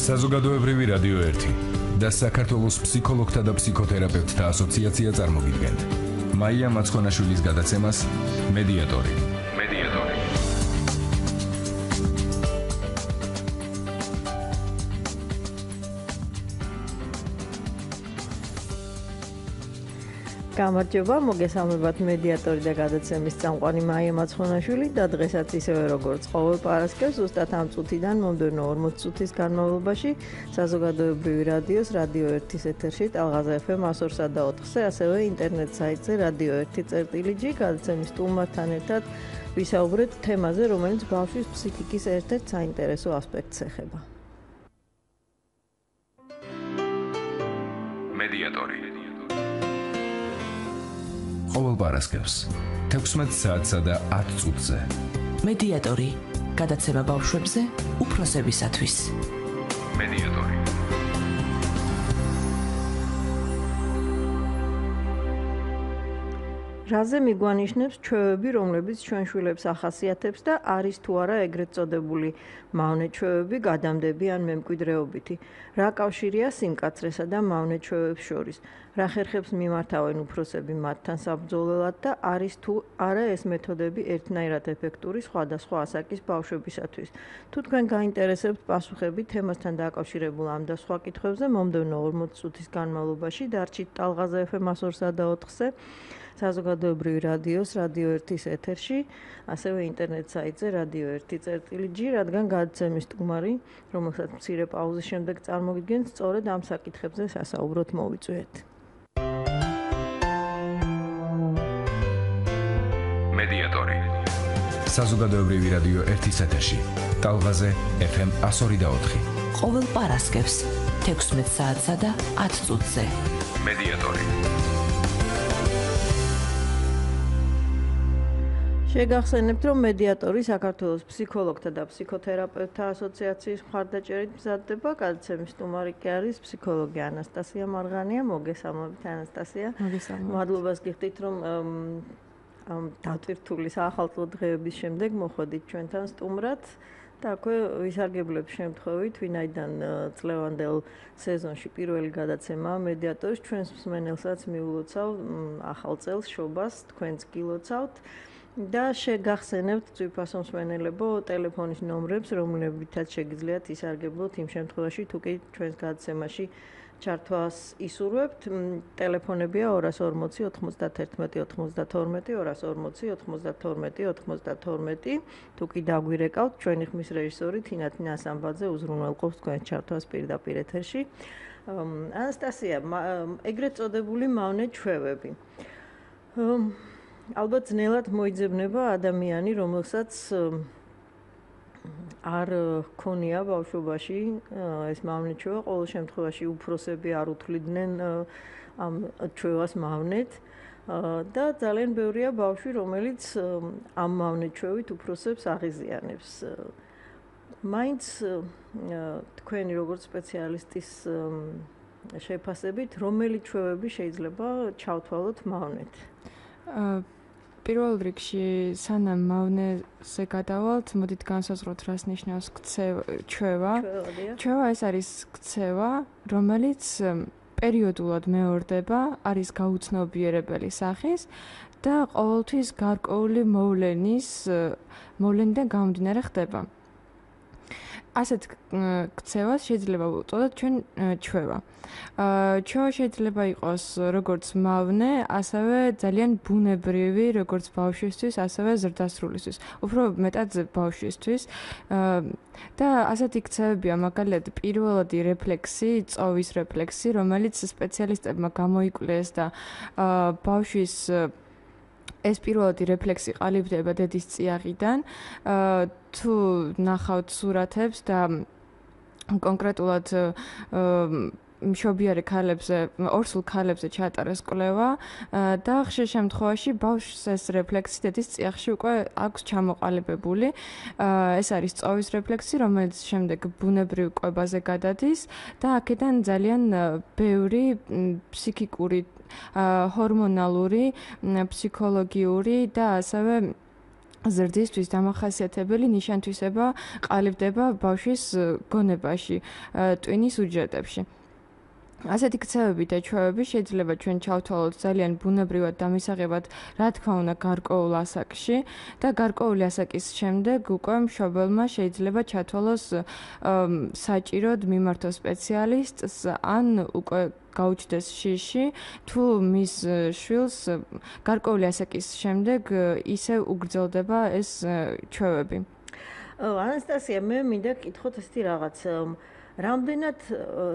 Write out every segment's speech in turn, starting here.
საზოგადოებრივი რადიო 1 და საქართველოს ფსიქოლოგთა და ფსიქოთერაპევტთა ასოციაცია წარმოგიდგენთ. მაია მაცხონაშვილის გადაცემას მედიატორი. გამარჯობა, მოგესალმებათ მედიატორი და გადაცემის წამყვანი მაია მაცხონაშვილი და დღესაც ისევე როგორც ყოველ პარასკევს ზუსტად ამ წუთიდან მომდევნო 40 წუთის განმავლობაში საზოგადოებრივი რადიოს რადიო 1-ის ეთერში ტალღაზე FM 102 და 4-ზე, ასევე ინტერნეტ საიტზე რადიო 1.gi გადაცემის სტუმართან ერთად ვისაუბრეთ თემაზე, რომელიც ბავშვის ფსიქიკის ერთ-ერთ საინტერესო ასპექტს ეხება. მედიატორი ყოველ პარასკევს 16 საათსა და 10 წუთზე. მედიატორი გადაცემა ბავშვებზე უფროსებისათვის. მედიატორი რაზე მიგვანიშნებს ჩვევები, რომლებიც ჩვენ შვილებს ახასიათებს და არის თუ არა ეგრეთ წოდებული მავნე ჩვევები, გადამდები ან მემკვიდრეობითი. რა კავშირია სიმკაცრესა და მავნე ჩვევებს შორის? რა ხერხებს მიმართავენ უფროსები მათთან საბრძოლველად და არის თუ არა ეს მეთოდები ერთნაირად ეფექტური სხვადასხვა ასაკის ბავშვებისათვის? თუ თქვენ გაინტერესებთ პასუხები თემასთან დაკავშირებულ ამ და სხვა კითხვებზე, მომდევნო 40 წუთის განმავლობაში დარჩით ტალღაზე FM 102 და 4-ზე. საზოგადოებრივი რადიოს რადიო 1-ის ეთერში, ასევე ინტერნეტ საიტზე რადიო 1.gi, რადგან გადაცემის სტუმარი, რომელსაც მცირე პაუზის შემდეგ წარმოგიდგენთ, სწორედ ამ საკითხებზე სასაუბროთ მოვიწვიეთ. მედიატორი საზოგადოებრივი რადიო 1-ის ეთერში, ტალღაზე FM 102 და 4. ყოველ პარასკევს 16 საათსა და 10 წუთზე. მედიატორი შეგახსენებთ, რომ მედიატორი საქართველოს ფსიქოლოგთა და ფსიქოთერაპევტთა ასოციაციის მხარდაჭერით მზადდება. გადაცემის სტუმარი კი არის ფსიქოლოგი ანასტასია მარღანია. მოგესალმებით ანასტასია. მოგესალმებით. მადლობას გიხდით, რომ დატვირთული საახალწლო დღეების შემდეგ მოხვედით ჩვენთან სტუმრად. და აქვე ვისარგებლებ შემთხვევით, ვინაიდან წლევანდელ სეზონში პირველი გადაცემა მედიატორის ჩვენს მსმენელსაც მიულოცავ ახალ წელს შობას, თქვენც გილოცავთ. და შეგახსენებთ ძვირფასო მსმენელებო ტელეფონის ნომრებს, რომლებითაც შეგიძლიათ ისარგებლოთ იმ შემთხვევაში, თუ კი ჩვენს გადაცემაში ჩართვას ისურვებთ. ტელეფონებია 240 91 92, 240 92 92. თუ კი დაგვირეკავთ, ჩვენი ხმის რეჟისორი თინათინა ასამბაძე უზრუნველყოფს თქვენს ჩართვას პირდაპირ ეთერში. ანასტასია, ეგრეთ წოდებული მავნე ჩვევები. ალბათ ძნელად მოიძებნება ადამიანი, რომელსაც არ ქონია ბავშვობაში ეს მავნე ჩვევა, ყოველ შემთხვევაში უფროსები არ უთვლიდნენ ამ ჩვევას მავნეთ და ძალიან ბევრია ბავშვი, რომელიც ამ მავნე ჩვევით უფროსებს აღიზიანებს. მაინც თქვენი როგორც სპეციალისტის შეფასებით, რომელი ჩვევები შეიძლება ჩავთვალოთ მავნეთ? პირველ რიგში, სანამ მავნეზე გადავალთ, მოდით განსაზღვროთ, რას ნიშნავს ჩვევა. ჩვევა ეს არის ქცევა, რომელიც პერიოდულად მეორდება, არის გაუცნობიერებელი სახის და ყოველთვის გარკვეული მოვლენიდან გამომდინარე ხდება. ასეთ ქცევას შეიძლება ვუწოდოთ ჩვენ ჩვევა. ჩვევა შეიძლება იყოს როგორც მავნე, ასევე ძალიან ბუნებრივი, როგორც ბავშვისთვის, ასევე ზრდასრულისთვის. უფრო მეტად ბავშვისთვის. და ასეთი ქცევებია მაგალითად პირველადი რეფლექსი, წოვის რეფლექსი, რომელიც სპეციალისტებმა გამოიკვლიეს და ბავშვის ეს პირველადი რეფლექსი ყალიბდება დედის წიაღიდან. თუ ნახავთ სურათებს და კონკრეტულად მშობიარე ქალებზე, ორსულ ქალებზე ჩაატარეს კვლევა და ხშირ შემთხვევაში ბავშვს ეს რეფლექსი დედის წიაღში უკვე აქვს ჩამოყალიბებული. ეს არის წოვის რეფლექსი, რომელიც შემდეგ ბუნებრივ კვებაზე გადადის და აქედან ძალიან ბევრი ფსიქიკური, ჰორმონალური, ფსიქოლოგიური და ასევე ზრდისთვის დამახასიათებელი ნიშან-თვისება ყალიბდება ბავშვის გონებაში, ტვინის უჯრედებში. ასეთი ქცევები და ჩვევები შეიძლება ჩვენ ჩავთვალოთ ძალიან ბუნებრივად და მისაღებად, რა თქმა უნდა, გარკვეულ ასაკში და გარკვეული ასაკის შემდეგ უკვე მშობელმა შეიძლება ჩათვალოს საჭიროდ მიმართოს სპეციალისტს ან უკვე გაუჩნდეს შიში, თუ მის შვილს გარკვეული ასაკის შემდეგ ისევ უგრძელდება ეს ჩვევები. ანასტასია, მე მინდა გკითხოთ ესეთი რაღაც. რამდენად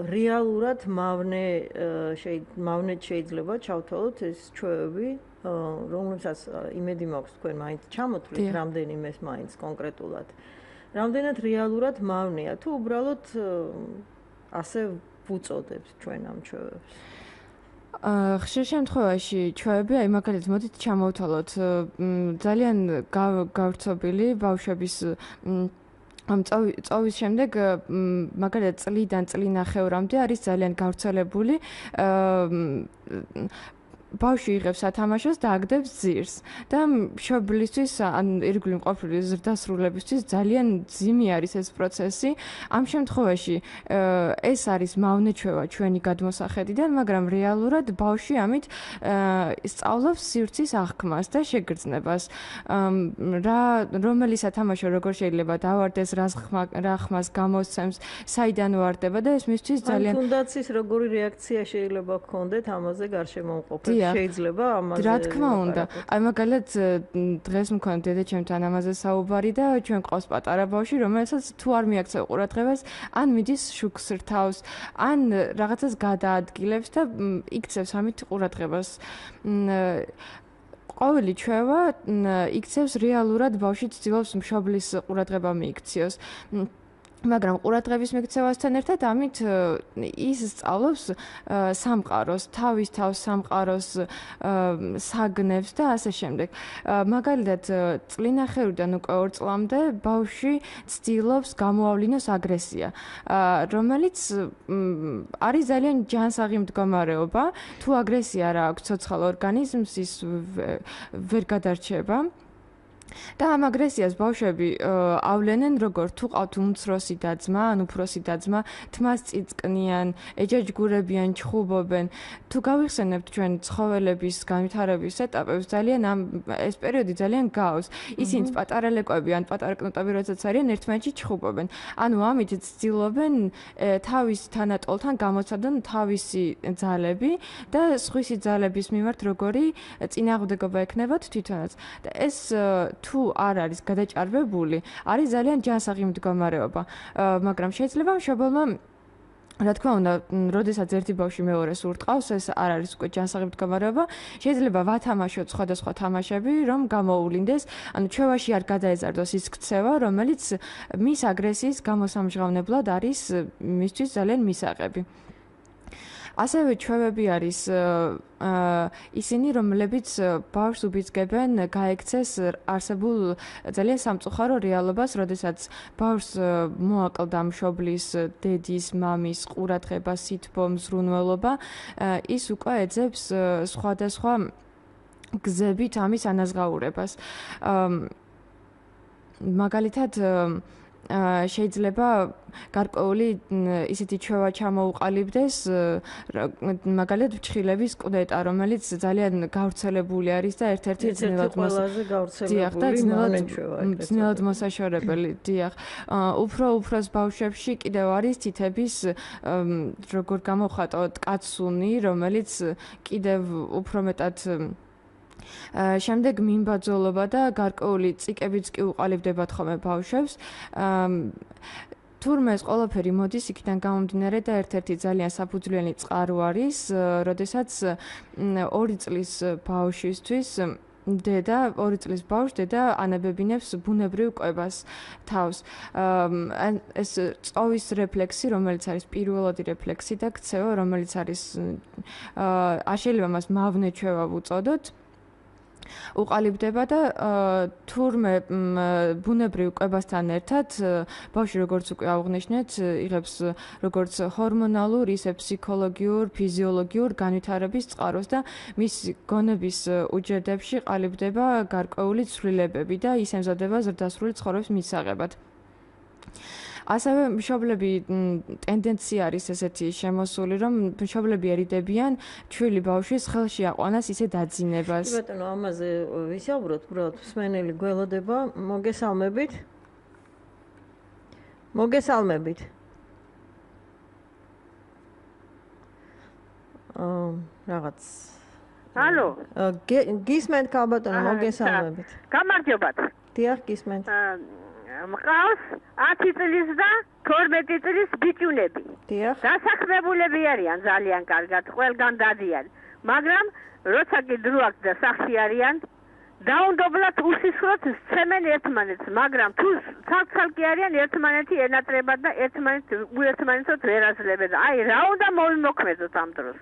რეალურად მავნედ შეიძლება ჩავთვალოთ ეს ჩვევები, რომლებსაც იმედი მაქვს თქვენ მაინც ჩამოთვლით, რამდენიმეს მაინც კონკრეტულად. რამდენად რეალურად მავნეა, თუ უბრალოდ ასე ვუწოდებთ ჩვენ ამ ჩვევებს? ხშირ შემთხვევაში ჩვევები, აი მაგალითად, მოდით ჩამოვთვალოთ ძალიან გავრცობილი ბავშვების წოვის შემდეგ მაგალითად წლიდან წლინახევრამდე არის ძალიან გავრცელებული ბავშვი იღებს სათამაშოს და აგდებს ძირს და მშობლისთვის ან ირგვლივ მყოფელი ზრდასრულებისთვის ძალიან ძიმი არის ეს პროცესი. ამ შემთხვევაში ეს არის მავნეჩვევა ჩვენი გადმოსახედიდან, მაგრამ რეალურად ბავშვი ამით სწავლობს სივრცის აღქმას და შეგრძნებას. რომელი სათამაშო როგორ შეიძლება დავარდეს, რა ხმას გამოსცემს, საიდან ვარდება და ეს მისთვის ძალიან თუნდაც ის როგორი რეაქცია შეიძლება გქონდეთ ამაზე გარშემოუყოფებს. შეიძლება ამაზე რა თქმა უნდა. აი მაგალითად დღეს მქონდა დედაჩემთან ამაზე საუბარი და ჩვენ ყავს პატარა ბავშვი, რომელსაც თუ არ მიაქცევ ყურადღებას, ან მიდის შუქს რთავს, ან რაღაცას გადაადგილებს და იქცევს ამით ყურადღებას. ყოველი ჩვევა იქცევს რეალურად ბავშვი ცდილობს მშობლის ყურადღება მიიქციოს. მაგრამ ყურადღების მიქცევასთან ერთად ამით ის სწავლობს სამყაროს, თავის თავს სამყაროს საგნებს და ასე შემდეგ. მაგალითად, წლინახევრიდან უკვე 2 წლამდე ბავშვი ცდილობს გამოავლინოს აგრესია, რომელიც არის ძალიან ჯანსაღი მდგომარეობა. თუ აგრესია რა აქვს ცოცხალ ორგანიზმს, ის ვერ გადარჩება. და ამ აგრესიას ბავშვები ავლენენ როგორც თუ ყავთ უმცროსი და-ძმა, ან უფროსი და-ძმა, თმას წიწკნიან, ეჯაჯგურებიან, ჩხუბობენ. თუ გავიხსენებთ ჩვენ ცხოველების განვითარების ეტაპებს, ძალიან ეს პერიოდი ძალიან გაავს. ისინი პატარა ლეკვები ან პატარა კნუტები როდესაც არიან, ერთმანეთში ჩხუბობენ. ანუ ამით ცდილობენ თავის თანატოლთან გამოცადონ თავისი ძალები და სხვისი ძალების მიმართ როგორი წინააღმდეგობა ექნებათ თვითონაც. და ეს თუ არ არის გადაჭარბებული, არის ძალიან ჯანსაღი მდგომარეობა. მაგრამ შეიძლება მშობელმა რა თქმა უნდა, როდესაც ერთი ბავშვი მეორეს ურტყავს, ეს არ არის უკვე ჯანსაღი მდგომარეობა. შეიძლება ვათამაშოთ სხვადასხვა თამაშები, რომ გამოუვლინდეს, ანუ ჩვევაში არ გადაეზარდოს ის ქცევა, რომელიც მის აგრესიის გამოსამჟღავნებლად არის მისთვის ძალიან მისაღები. ასევე ჩვევები არის ისინი, რომლებიც ბავშვს უბიძგებენ გაექცეს არსებულ ძალიან სამწუხარო რეალობას, როდესაც ბავშვს მოაკლდა მშობლის, დედის, მამის ყურადღება, სითბო, მზრუნველობა, ის უკვე ეძებს სხვადასხვა გზებით ამის ანაზღაურებას. მაგალითად შეიძლება გარკვეული ისეთი ჩვევა ჩამოუყალიბდეს, მაგალითად ფრჩხილების ყდეტა, რომელიც ძალიან გავრცელებული არის და ერთ-ერთი ძნელად მოსაშორებელი, დიახ. უფრო უფროს ბავშვებში კიდევ არის თითების, როგორ გამოვხატოთ, კაცუნი, რომელიც კიდევ უფრო მეტად შემდეგ მიმბაძოლობა და გარკვეული წიკებიც კი უყალიბდებათ ხოლმე ბავშვებს. თურმე ეს ყველაფერი მოდის იქიდან გამომდინარე და ერთ-ერთი ძალიან საფუძვლიანი წყარო არის, როდესაც 2 წლის ბავშვისთვის დედა 2 წლის ბავშვს დედა ანაბებინებს ბუნებრივ კვებას თავს. ეს წოვის რეფლექსი, რომელიც არის პირველადი რეფლექსი და ქცევა, რომელიც არის შეიძლება მას მავნეჩვევა ვუწოდოთ. უყალიბდება და თურმე ბუნებრივ კვებასთან ერთად ბავშვი როგორც უკვე აღნიშნეთ, იღებს როგორც ჰორმონალურ, ისე ფსიქოლოგიურ, ფიზიოლოგიურ განვითარების წყაროს და მის გონების უჯრედებში ყალიბდება გარკვეული ცვლილებები და ის ემზადება ზრდასრული ცხოვრების მისაღებად. ასევე მშობლები ტენდენცია არის ესეთი შემოსული, რომ მშობლები ერიდებიან ჩვილი ბავშვის ხელში აყვანას ისე დაძინებას. კი ბატონო, ამაზე ვისაუბროთ, უბრალოდ მსმენელი გველოდება, მოგესალმებით. მოგესალმებით. რაღაც ალო. გისმენთ ქალბატონო, მოგესალმებით. გამარჯობათ. დიახ, გისმენთ. მყავს 10 წლის და 12 წლის ბიჭუნები. დიახ. დასაქმებულები არიან ძალიან კარგად, ყველგან დადიან. მაგრამ როცა კი დრო აქვს და სახლში არიან, დაუნდობლად უსისხლოდ სცემენ ერთმანეთს, მაგრამ თუ ცალ-ცალკე არიან, ერთმანეთი ენატრებად და ერთმანეთს ვერ აძლევენ. აი, რა უნდა მოვიმოქმედოთ ამ დროს?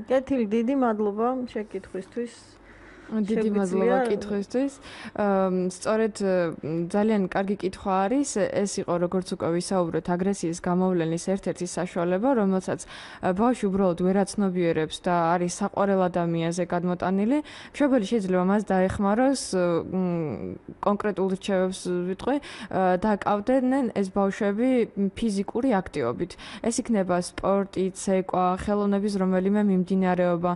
კეთილი, დიდი მადლობა შეკითხვისთვის. დიდი მადლობა კითხვისთვის. სწორედ ძალიან კარგი კითხვა არის. ეს იყო როგორც უკვე ვისაუბრეთ, აგრესიის გამოვლენის ერთ-ერთი საშუალება, რომელსაც ბავშვი უბრალოდ ვერ აცნობიერებს და არის საყვარელ ადამიანზე გადმოტანილი. მშობელი შეიძლება მას დაეხმაროს კონკრეტულ რჩევებს ვიტყვი და აკავდნენ ეს ბავშვები ფიზიკური აქტივობით. ეს იქნება სპორტი, ცეკვა, ხელოვნების რომელიმე მიმდინარეობა.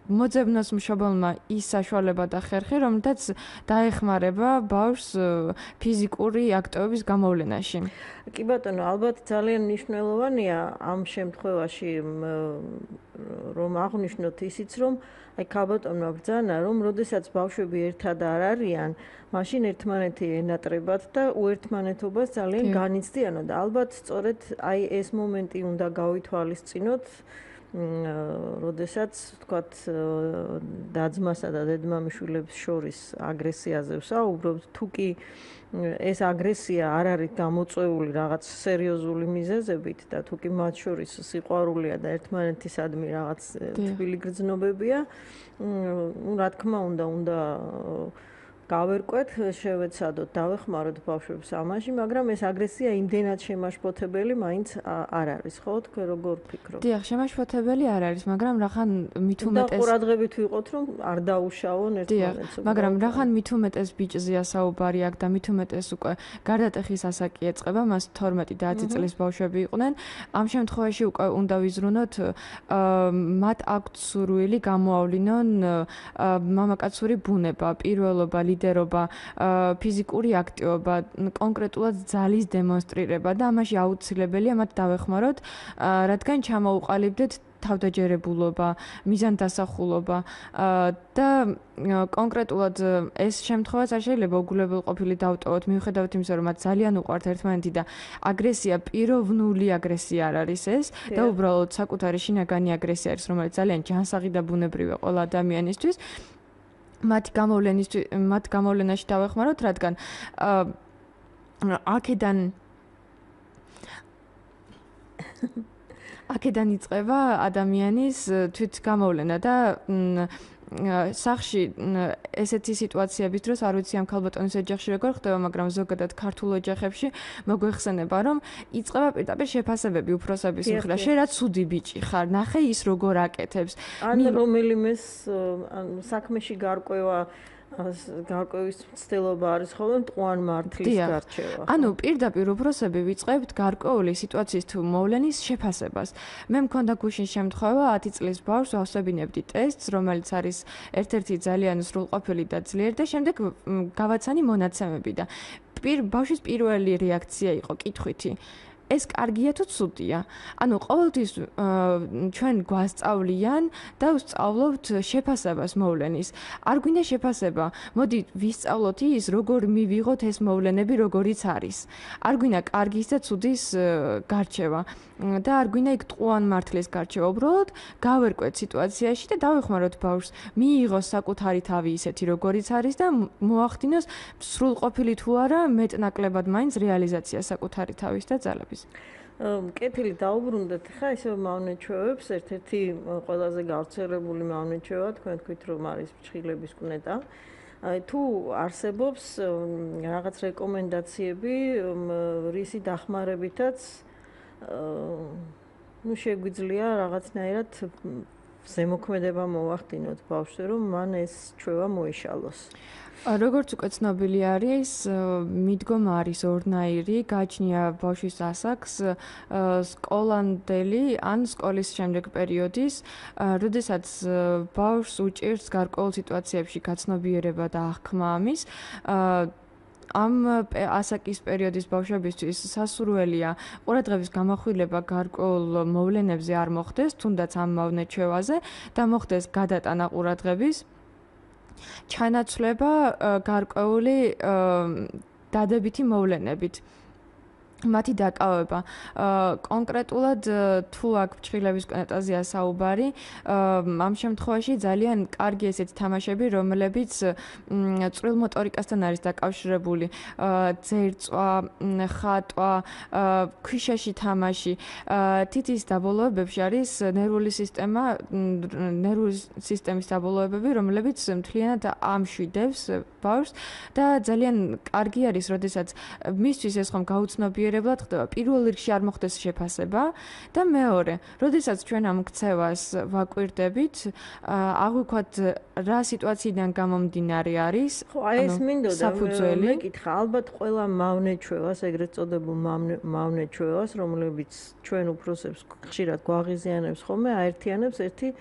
მოძებნოს მშობელმა ის საშუალება და ხერხი, რომელთაც დაეხმარება ბავშვს ფიზიკური აქტივობის გამოვლენაში. კი ბატონო, ალბათ ძალიან მნიშვნელოვანია ამ შემთხვევაში რომ აღვნიშნოთ ისიც, რომ აი ქალბატონმა ბრძანა, რომ როდესაც ბავშვები ერთად არ არიან, მაშინ ერთმანეთი ენატრებათ და უერთმანეთობას ძალიან განიცდიანო და ალბათ სწორედ აი ეს მომენტი უნდა გავითვალისწინოთ. როდესაც თქვათ დაძმასა და დედმამიშვილებს შორის აგრესიაზე ვსაუბრობთ, თუ კი ეს აგრესია არ არის გამოწვეული რაღაც სერიოზული მიზეზებით და თუ კი მათ შორის სიყვარულია და ერთმანეთისადმი რაღაც თბილი გრძნობებია, რა თქმა უნდა გავერკვეთ, შევეცადოთ, დავეხმაროთ ბავშვებს ამაში, მაგრამ ეს აგრესია იმდენად შემაშფოთებელი მაინც არ არის, ხო? თქვენ როგორ ფიქრობთ? დიახ, შემაშფოთებელი არ არის, მაგრამ რახან მით უმეტეს და ყურადღებით ვიყოთ, რომ არ დაუშავონ ერთმანეთს. მაგრამ რახან მით უმეტეს ბიჭზეა საუბარი აქ და მით უმეტეს უკვე გარდატეხის ასაკი ეწყება, მას 12 და 10 წლის ბავშვები იყვნენ. ამ შემთხვევაში უკვე უნდა ვიზრუნოთ მათ აქვთ სურვილი გამოავლინონ მამაკაცური ბუნება, პირველობა, ლიდერობა, ფიზიკური აქტივობა, კონკრეტულად ძალის დემონსტრირება და ამაში აუცილებელია მათ დავეხმაროთ, რადგან ჩამოუყალიბდეთ თავდაჯერებულობა, მიზანდასახულობა და კონკრეტულად ეს შემთხვევაც არ შეიძლება უგულებელყოფილი დავტოვოთ, მიუხედავად იმისა, რომ მათ ძალიან უყვართ ერთმანეთი და აგრესია პიროვნული აგრესია არ არის ეს და უბრალოდ საკუთარი შინაგანი აგრესია არის, რომელიც ძალიან ჯანსაღი და ბუნებრივია ყველა ადამიანისთვის. მათ გამოვლენაში დავეხმაროთ, რადგან აქედან იწყება ადამიანის თვითგამოვლენა და სახში ესეთი სიტუაციების დროს არ ვიცი ამ ქალბატონის ოჯახში როგორ ხდება, მაგრამ ზოგადად ქართულ ოჯახებში მოგვეხსენება, რომ იწყება პირდაპირ შეფასებები უფროსების მხრიდან. შენ რა ცუდი ბიჭი ხარ, ნახე ის როგორ აკეთებს. ან რომელიმეს საქმეში გარკვევის ცდილობა არის ხოლმე მტყუან მართლის გარჩევა. ანუ პირდაპირ უფროსები ვიწყებთ გარკვეული სიტუაციის თუ მოვლენის შეფასებას. მე მქონდა გუშინ შემთხვევა 10 წლის ბავშვს ავსებინებდი ტესტს, რომელიც არის ერთ-ერთი ძალიან სრულყოფილი და ძლიერი და შემდეგ გავაცანი მონაცემები და ბავშვის პირველი რეაქცია იყო კითხვითი. ეს კარგია თუ ცუდია? ანუ ყოველთვის ჩვენ გვასწავლიან და ვსწავლობთ შეფასებას მოვლენის. არ გვინდა შეფასება, მოდი ვისწავლოთ ის, როგორ მივიღოთ ეს მოვლენები, როგორიც არის. არ გვინდა კარგის და ცუდის გარჩევა და არ გვინდა იქ ტყუან მართლის გარჩევა. უბრალოდ გავერკვეთ სიტუაციაში და დავეხმაროთ ბავშვს, მიიღოს საკუთარი თავი ისეთი, როგორიც არის და მოახდინოს სრულყოფილი თუ არა მეტნაკლებად მაინც რეალიზაცია საკუთარი თავის და ძალების. კეთილი დაუბრუნდეთ ხა ისე მავნეჩვევებს ერთ-ერთი ყველაზე გავრცელებული მავნეჩვევა თქვენ თქვით რომ არის ფრჩხილების კვნეტა. თუ არსებობს რაღაც რეკომენდაციები რისი დახმარებითაც შეგვიძლია რაღაცნაირად ზემოქმედება მოვახდინოთ ბავშვზე რომ მან ეს ჩვევა მოიშალოს. როგორც უკვე ცნობილი არის, მიდგომა არის ორნაირი, გააჩნია ბავშვის ასაკს, სკოლამდელი ან სკოლის შემდეგ პერიოდის, როდესაც ბავშვს უჭირს გარკვეულ სიტუაციებში გაცნობიერება და აღქმა ამის, ამ ასაკის პერიოდის ბავშვებისთვის სასურველია ყურადღების გამახვილება გარკვეულ მოვლენებზე არ მოხდეს, თუნდაც ამ მავნეჩვევაზე და მოხდეს გადატანა ყურადღების ჩანაცვლება გარკვეული დადებითი მოვლენებით. მათი დაკავება. კონკრეტულად თუ აქ ფრჩხილების კვნეტაზეა საუბარი, ამ შემთხვევაში ძალიან კარგი ესეთი თამაშები, რომლებიც წვრილ მოტორიკასთან არის დაკავშირებული. ძერწვა, ხატვა, ქვიშაში თამაში. თითის დაბოლოებებში არის ნერვული სისტემის დაბოლოებები, რომლებიც მთლიანად ამშვიდებს ბავშვს და ძალიან კარგი არის, როდესაც მისთვის ეს ხომ გაუცნობიერებლად ხდება. პირველ რიგში არ მოხდეს შეფასება და მეორე, როდესაც ჩვენ ამ ქცევას ვაკვირდებით, აღვიქვათ რა სიტუაციიდან გამომდინარე არის. ხო, აი ეს მინდოდა მეკითხა, ალბათ ყველა მავნეჩვევას, ეგრეთ წოდებულ მავნეჩვევას, რომლებიც ჩვენ უფროსებს ხშირად გვაღიზიანებს ხოლმე, აერთიანებს ერთი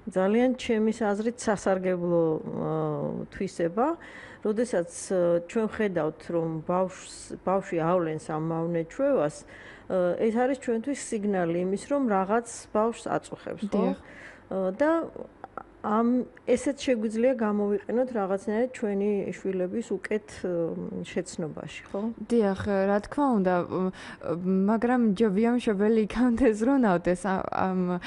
ძალიან ჩემის აზრით სასარგებლო თვისება. როდესაც ჩვენ ხედავთ, რომ ბავშვი ავლენს ამ მავნეჩვევას, ეს არის ჩვენთვის სიგნალი იმის, რომ რაღაც ბავშვს აწუხებს, ხო? და ამ ესეც შეგვიძლია გამოვიყენოთ რაღაცნაირად ჩვენი შვილების უკეთ შეცნობაში, ხო? დიახ, რა თქმა უნდა, მაგრამ ჯობია მშობელი იქამდე ზრუნავდეს ამ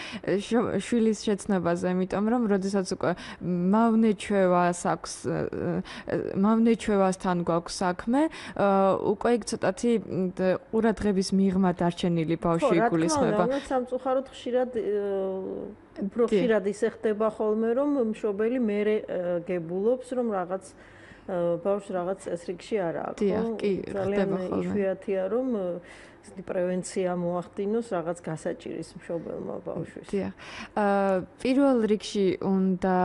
შვილის შეცნობაზე, იმიტომ რომ როდესაც უკვე მავნეჩვევასთან გვაქვს საქმე, უკვე იქ ცოტათი ყურადღების მიღმა დარჩენილი ბავშვი იგულისხმება. ხო, რა თქმა უნდა, სამწუხაროდ ხშირად უფრო ხშირად ისე ხდება ხოლმე, რომ მშობელი მერე გებულობს, რომ რაღაც ბავშვს რაღაც წესრიგში არ აქვს. დიახ, კი, ხდება ხოლმე. იშვიათია, რომ პრევენცია მოახდინოს რაღაც გასაჭირის მშობელმა ბავშვის. დიახ. პირველ რიგში უნდა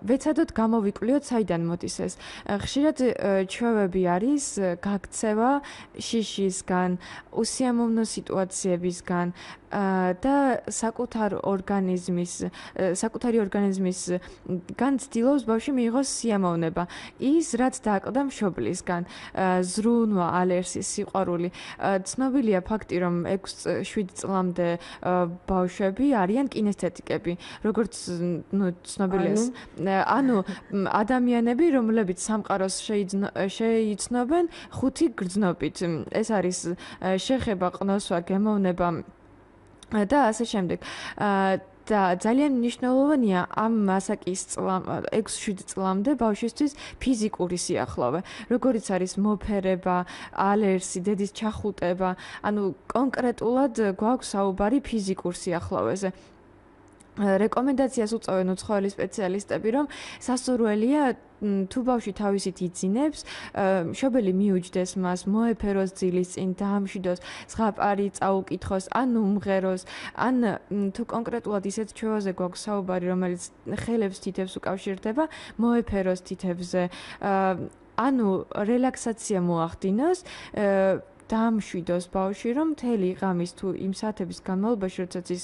ვეცადოთ გამოვიკვლიოთ, საიდან მოდის ეს. ხშირად ჩვევები არის გაქცევა შიშისგან, უსიამოვნო სიტუაციებისგან და საკუთარი ორგანიზმის განცდილობს ბავშვი მიიღოს სიამოვნება. ის რაც დააკლდა მშობლისგან, ზრუნვა, ალერსი, სიყვარული. ცნობილია ფაქტი, რომ 6-7 წლამდე ბავშვები არიან კინესთეტიკები, როგორც ცნობილია. ანუ ადამიანები, რომლებიც სამყაროს შეიცნობენ 5 გრძნობით. ეს არის შეხება, ყნოსვა, გემოვნება და ასე შემდეგ. და ძალიან მნიშვნელოვანია ამ ასაკის 6-7 წლამდე ბავშვისთვის ფიზიკური სიახლოვე, როგორიც არის მოფერება, ალერსი, დედის ჩახუტება, ანუ კონკრეტულად გვაქვს საუბარი ფიზიკურ სიახლოვეზე. რეკომენდაციას უწევენ უცხოელი სპეციალისტები, რომ სასურველია თუ ბავშვი თავისით იძინებს, მშობელი მიუჯდეს მას, მოეფეროს ძილის წინ, დაამშვიდოს, ზღაპარი წაუკითხოს, ან უმღეროს, ან თუ კონკრეტულად ისეთ ჩვევაზე გვაქვს საუბარი, რომელიც ხელებს თითებს უკავშირდება, მოეფეროს თითებზე, ანუ რელაქსაცია მოახდინოს, დაამშვიდოს ბავშვი, რომ მთელი ღამის თუ იმ საათების განმავლობაში, როდესაც ის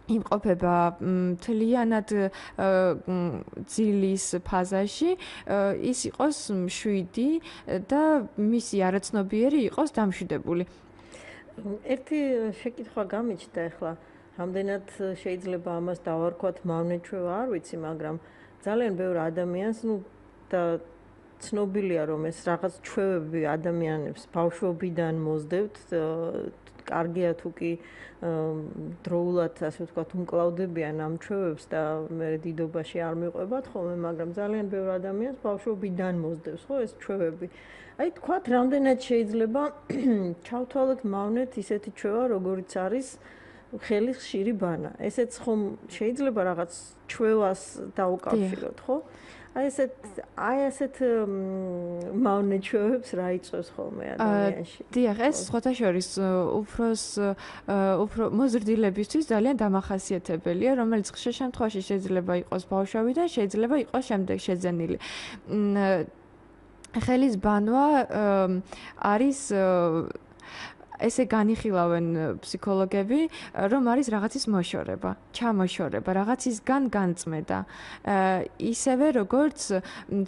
იმყოფება მთლიანად ძილის ფაზაში, ის იყოს მშვიდი და მისი არაცნობიერი იყოს დამშვიდებული. ერთი შეკითხვა გამიჩნდა ახლა, რამდენად შეიძლება ამას დავარქვათ მავნეჩვევა, არ ვიცი, მაგრამ ძალიან ბევრ ადამიანს, და ცნობილია, რომ ეს რაღაც ჩვევები ადამიანებს ბავშვობიდან მოსდევთ, კარგია თუ კი დროულად, ასე ვთქვათ, უმკლავდებიან ამ ჩვევებს და მე დიდობაში არ მიყვებათ ხოლმე, მაგრამ ძალიან ბევრ ადამიანს ბავშვობიდან მოსდევს, ხო, ეს ჩვევები. აი თქვათ, რამდენად შეიძლება ჩავთვალოთ მავნეთ ისეთი ჩვევა, როგორიც არის ხელის ხშირი ბანა. ესეც ხომ შეიძლება რაღაც ჩვევას დაუკავშიროთ, ხო? აი ესეთ მავნე ჩვევებს რა იწვევს ხოლმე ადამიანში? დიახ, ეს სხვათაშორის უფრო მოზრდილებისთვის ძალიან დამახასიათებელია, რომელიც ხშირ შემთხვევაში შეიძლება იყოს ბავშვობიდან, შეიძლება იყოს შემდეგ შეძენილი. ხელის ბანვა არის ესე განიხილავენ ფსიქოლოგები, რომ არის რაღაცის მოშორება, ჩამოშორება, რაღაცისგან განწმედა. ისევე როგორც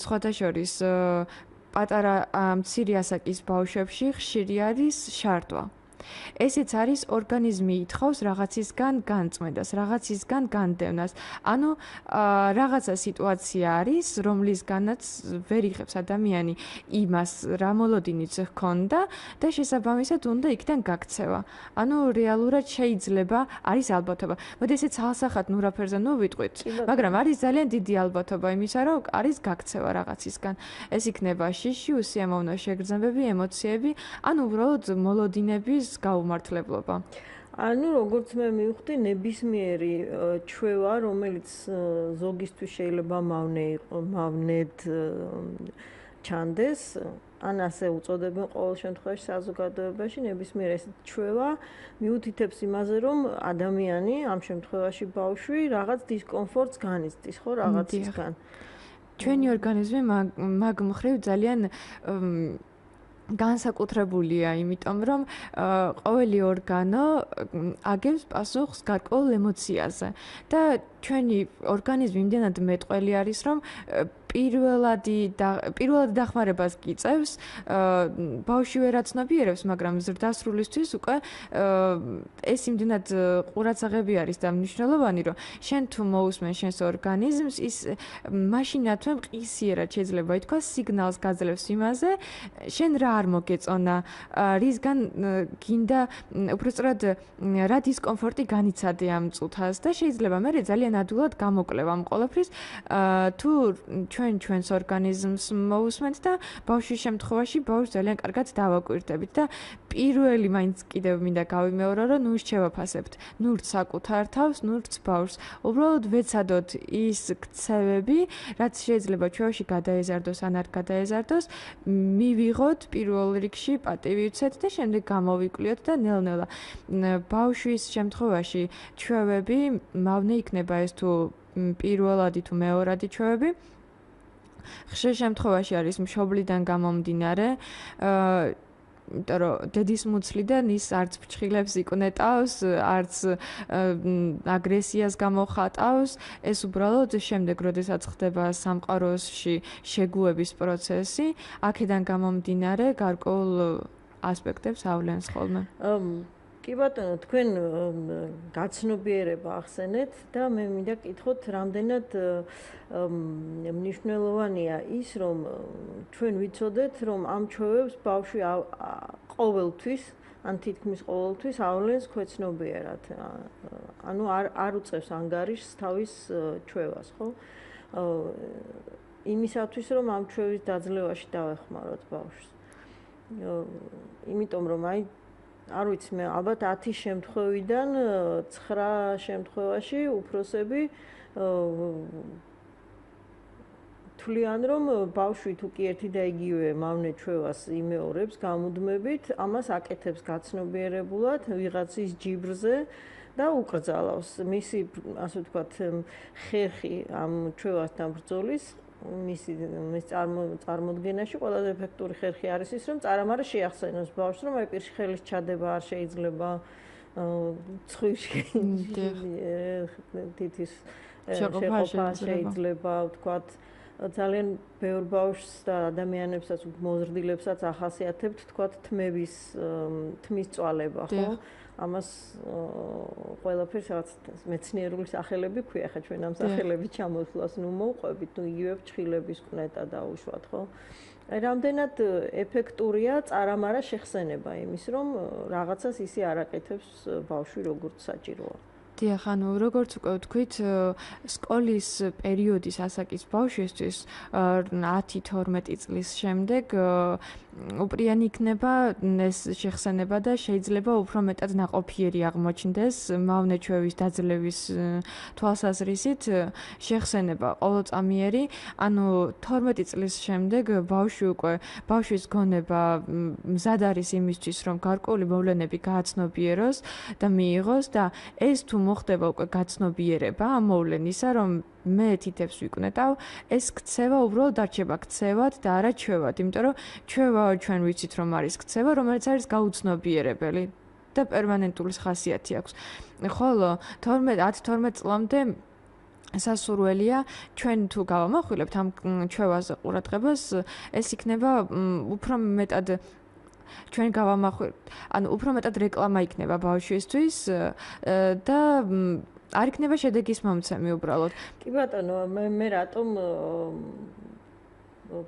სხვათაშორის პატარა მცირე ასაკის ბავშვებში ხშირი არის შარტვა. ესეც არის ორგანიზმი ითხოვს რაღაცისგან განწმედას, რაღაცისგან განდევნას. ანუ რაღაცა სიტუაცია არის, რომლისგანაც ვერ იღებს ადამიანი იმას, რა მოლოდინიც ჰქონდა და შესაბამისად უნდა იქიდან გაქცევა. ანუ რეალურად შეიძლება არის ალბათობა. მოდი ესე ცალსახად ნურაფერზე ნუვიტყვით, მაგრამ არის ძალიან დიდი ალბათობა იმისა, რომ არის გაქცევა რაღაცისგან. ეს იქნება შიში, უსიამოვნო შეგრძნებები, ემოციები, ან უბრალოდ მოლოდინების გაუმართლებლობა. ანუ როგორც მე მივხვდი, ნებისმიერი ჩვევა, რომელიც ზოგისთვის შეიძლება მავნედ ჩანდეს, ან ასე უწოდებენ ყოველ შემთხვევაში საზოგადოებაში, ნებისმიერ ეს ჩვევა მიუთითებს იმაზე, რომ ადამიანი, ამ შემთხვევაში ბავშვი, რაღაც დისკომფორტს განიცდის, ხო, რაღაცისგან. ჩვენი ორგანიზმი მაგ მხრივ ძალიან განსაკუთრებულია, იმიტომ რომ ყოველი ორგანო აგებს პასუხს გარკვეულ ემოციაზე და ჩვენი ორგანიზმი იმდენად მეტყველი არის, რომ პირველად დახმარებას გიწევს, ბავშვი ვერ აცნობიერებს, მაგრამ ზრდასრულისთვის უკვე ეს იმდენად ყურადღები არის და მნიშვნელოვანი, რომ შენ თუ მოусმენ შენს ორგანიზმს, ის მაშინათვე მყისიერად შეიძლება ითქვას სიგნალს გაძლევს იმაზე, შენ რა არ მოგეწონა, რისგან გინდა უბრალოდ რა დისკომფორტი განიცადე ამ წუთას და შეიძლება მე ძალიან ადვილად გამოკლევ ამ ყველაფრის თუ ჩვენს ორგანიზმს მოусმენთ და ბავშვის შემთხვევაში ბავშვს ძალიან კარგად დავაკვირდებით და პირველი მაინც კიდევ მინდა გავიმეორო, რომ ნუ შევაფასებთ ნურც საკუთარ თავს, ნურც ბავშვს. უბრალოდ ვეცადოთ ის ქცევები, რაც შეიძლება ჩვენში გადაეზარდოს ან არ გადაეზარდოს, მივიღოთ პირველ რიგში პატივი ვიცეთ და შემდეგ გამოვიკვლიოთ და ნელ-ნელა. ბავშვის შემთხვევაში ჩვევები მავნე იქნება ეს თუ პირველადი თუ მეორადი ჩვევები. ხშირ შემთხვევაში არის მშობლიდან გამომდინარე, იმიტომ რომ დედის მუცლიდან ის არც ფრჩხილებს იკვნეტავს, არც აგრესიას გამოხატავს, ეს უბრალოდ შემდეგ, როდესაც ხდება სამყაროში შეგუების პროცესი, აქედან გამომდინარე გარკვეულ ასპექტებს ავლენს ხოლმე. კი ბატონო, თქვენ გაცნობიერება ახსენეთ და მე მინდა კითხოთ, რამდენად მნიშვნელოვანია ის, რომ ჩვენ ვიცოდეთ, რომ ამ ჩვევებს ბავშვი ყოველთვის, ან თითქმის ყოველთვის ავლენს ქვეცნობიერად. ანუ არ უწევს ანგარიშს თავის ჩვევას, ხო? იმისათვის, რომ ამ ჩვევის დაძლევაში დავეხმაროთ ბავშვს. იმიტომ რომ აი არ ვიცი მე ალბათ 10 შემთხვევიდან 9 შემთხვევაში უფროსები თვლიან რომ ბავშვი თუ კი ერთი და იგივე მავნე ჩვევას იმეორებს გამუდმებით, ამას აკეთებს გაცნობიერებულად ვიღაცის ჯიბრზე და უკრძალავს მისი ასე ვთქვათ ხერხი ამ ჩვევასთან ბრძოლის მის წარმოდგენაში ყველაზე ეფექტური ხერხი არის ის, რომ წარამარა შეახსენოს ბავშვს, რომ აი პირში ხელის ჩადება არ შეიძლება, ცხვირში თითის შეყოფა შეიძლება, ვთქვათ, ძალიან ბევრ ბავშვს და ადამიანებსაც მოზრდილებსაც ახასიათებთ, ვთქვათ, თმის წვალება, ხო? ამას ყველაფერს რაღაც მეცნიერული სახელები ქვია, ხა ჩვენ ამ სახელები ჩამოსვლას ნუ მოვყვებით, ნუ იგივე ფრჩხილების კვნეტა დაუშვათ, ხო? აი რამდენად ეფექტურია წარამარა შეხსენება იმის, რომ რაღაცას ისე არ აკეთებს ბავშვი, როგორც საჭიროა. დიახ, ანუ როგორც უკვე ვთქვით, სკოლის პერიოდის ასაკის ბავშვისთვის 10-12 წლის შემდეგ უპრიანი იქნება ეს შეხსენება და შეიძლება უფრო მეტად ნაყოფიერი აღმოჩნდეს მავნე-ჩვევის დაძლევის თვალსაზრისით შეხსენება ყოველწამიერი, ანუ 12 წლის შემდეგ ბავშვის გონება მზად არის იმისთვის, რომ გარკვეული მოვლენები გააცნობიეროს და მიიღოს და ეს თუ მოხდება უკვე გაცნობიერება ამ მოვლენისა, რომ მე თითებს ვიკვნეტავ, ეს ქცევა უბრალოდ არჩება ქცევად და არა ჩვევად, იმიტომ რომ ჩვევა ჩვენ ვიცით რომ არის ქცევა, რომელიც არის გაუცნობიერებელი და პერმანენტული ხასიათი აქვს. ხოლო 10-12 წლამდე სასურველია ჩვენ თუ გავამახვილებთ ამ ჩვევაზე ყურადღებას, ეს იქნება უფრო მეტად ჩვენ გავამახვილებთ, ანუ უფრო მეტად რეკლამა იქნება ბავშვისთვის და არ იქნება შედეგის მომცემი უბრალოდ. კი ბატონო, მე რატომ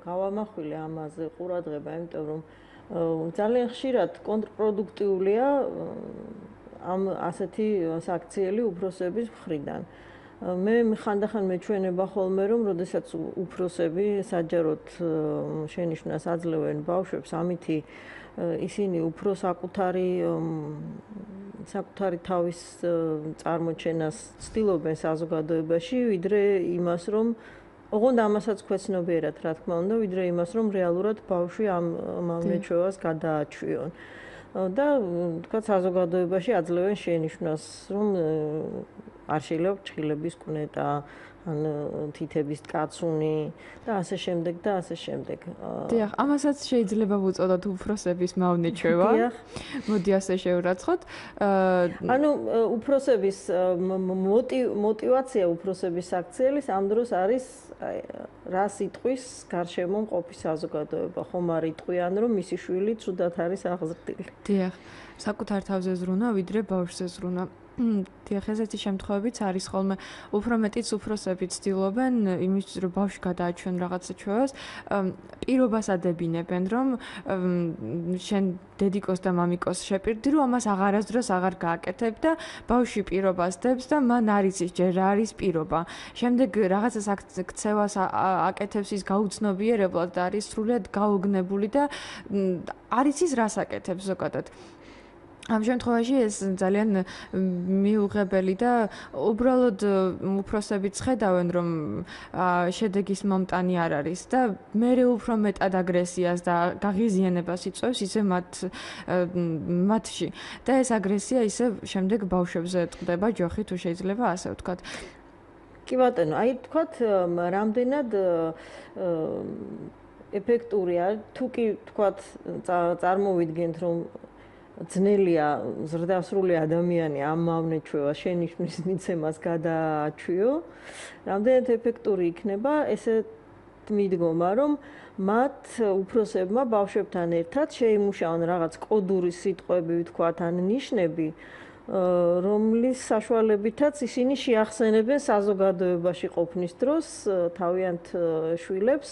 გავამახვილე ამაზე ყურადღება, იმიტომ რომ ძალიან ხშირად კონტრპროდუქტიულია ამ ასეთი საქციელი უფროსების მხრიდან. მე ხანდახან მეჩვენება ხოლმე, რომ როდესაც უფროსები საჯაროდ შენიშვნას აძლევენ ბავშვებს, ამითი ისინი უფრო საკუთარი თავის წარმოჩენას ცდილობენ საზოგადოებაში, ვიდრე იმას, რომ ოღონდ ამასაც ქვეცნობიერად, რა თქმა უნდა, ვიდრე იმას, რომ რეალურად ბავშვი ამ მავნე-ჩვევას გადააჩვიონ. და თქვა საზოგადოებაში აძლევენ შენიშვნას, რომ არ შეიძლება ჭხილების კვნეტა, ან თითების კაცუნი და ასე შემდეგ და ასე შემდეგ. დიახ, ამასაც შეიძლება ვუწოდოთ უფროსების მავნე-ჩვევა. დიახ. მოდი ასე შევრაცხოთ. ანუ უფროსების მოტივაცია უფროსების საქციელის ამ დროს არის რას იტყვის გარშემო მყოფი საზოგადოება, ხომ არ იტყვიან, რომ მისი შვილი ცუდად არის აღზრდილი. დიახ, საკუთარ თავზე ზრუნა, ვიდრე ბავშვზე ზრუნა. დიახ, ესეთი შემთხვევებიც არის ხოლმე. უფრო მეტიც უფროსები ცდილობენ იმისთვის, რომ ბავშვი გადააჩვენ რაღაცა ჩვევას, პირობას ადებინებენ, რომ შენ დედიკოს და მამიკოს შეპირდი, რომ ამას აღარასდროს აღარ გააკეთებ და ბავშვი პირობას დებს და მან არ იცის ჯერ რა არის პირობა. შემდეგ რაღაცას ქცევას აკეთებს ის გაუცნობიერებლად და არის სრულიად გაუგნებული და არ იცის რას აკეთებს ზოგადად. ამ შემთხვევაში ეს ძალიან მიუღებელი და უბრალოდ უფროსებიც ხედავენ, რომ შედეგის მომტანი არ არის და მერე უფრო მეტად აგრესიას და გაღიზიანებას იწვევს ისე მათში. და ეს აგრესია ისე შემდეგ ბავშვებზე ტყდება ჯოხი, თუ შეიძლება ასე ვთქვათ. კი ბატონო, აი თქვათ, რამდენად ეფექტურია, თუ კი თქვათ წარმოვიდგენთ, რომ ძნელია ზრდასრული ადამიანი ამ მავნე-ჩვევას შენიშვნის მიცემას გადააჩვიო, რამდენად ეფექტური იქნება ესეთ მიდგომა, რომ მათ უფროსებმა ბავშვებთან ერთად შეიმუშაონ რაღაც კოდური სიტყვები, ვთქვათ, ან ნიშნები, რომლის საშუალებითაც ისინი შეახსენებენ საზოგადოებაში ყოფნის დროს თავიანთ შვილებს